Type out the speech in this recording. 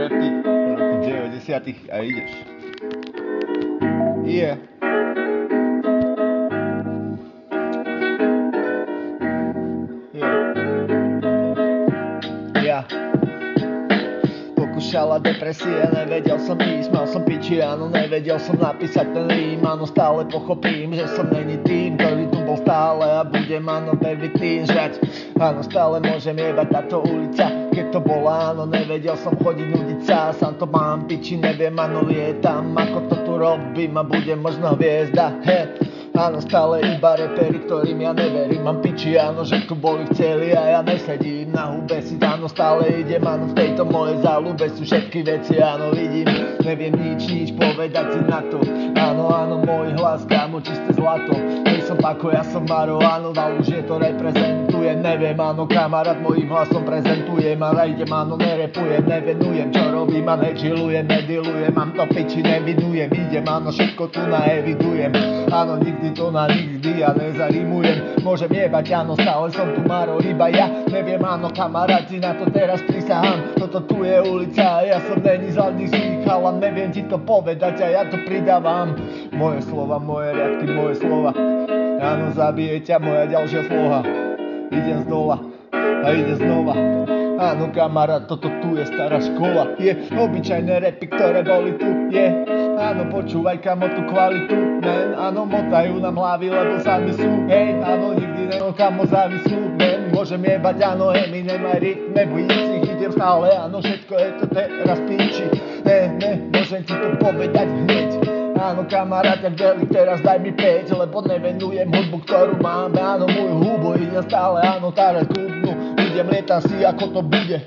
repy roku 90 a ideš. Yeah. Ja. Pokúšala depresie, nevedel som ísť, mal som piči, áno, nevedel som napísať ten rím, áno, stále pochopím, že som není tým, ktorý tu bol stále a budem, áno, baby tým žrať, áno, stále môžem jebať táto ulica, keď to bola, áno, nevedel som chodiť nudiť sa, sám to mám, piči, neviem, áno, lietam, ako to tu robím a budem možno hviezda, áno, stále iba reperi, ktorým ja neverím, mám piči, áno, že tu boli chceli a ja nesedím na hube si, áno, stále idem, áno, v tejto mojej záľube sú všetky veci, áno, vidím, neviem nič povedať si na to, áno, môj hlas, kámo, čisté zlato, nie som Pako, ja som Maro, áno, ale už je to reprezentuje, neviem, áno, kamarát, mojím hlasom prezentujem, ale idem, áno, nerepujem, nevenujem, čo robím a nečilujem, nedilujem, mám to piči, nevinujem, idem, áno, všetko tu naevidujem, áno, nikdy to na nikdy ja nezarimujem, môžem jebať, áno, stále som tu Maro, iba ja neviem, áno, kamaráti, na to teraz prisahám, toto tu je ulica a ja som není zadný zlý chalan, neviem ti to povedať a ja to pridávam, moje slova, moje riadky, moje slova, áno, zabije ťa moja ďalšia sloha, idem z dola a ide znova. Áno, kamarát, toto tu je stará škola, je obyčajné repy, ktoré boli tu, je. Áno, počúvaj, kamo, tú kvalitu, man, áno, motajú nám hlavy, lebo sami sú, hej, áno, nikdy nemám kamo závislú, man, môžem jebať, áno, Eminem aj rytme, blícich, idem stále, áno, všetko je to teraz píči, ne, môžem ti to povedať hneď. Áno, kamarát, jak delik, teraz daj mi 5, lebo nevenujem hudbu, ktorú máme, áno, môj hubu, idem stále, áno, tára klubnú, idem, lietam si, ako to bude.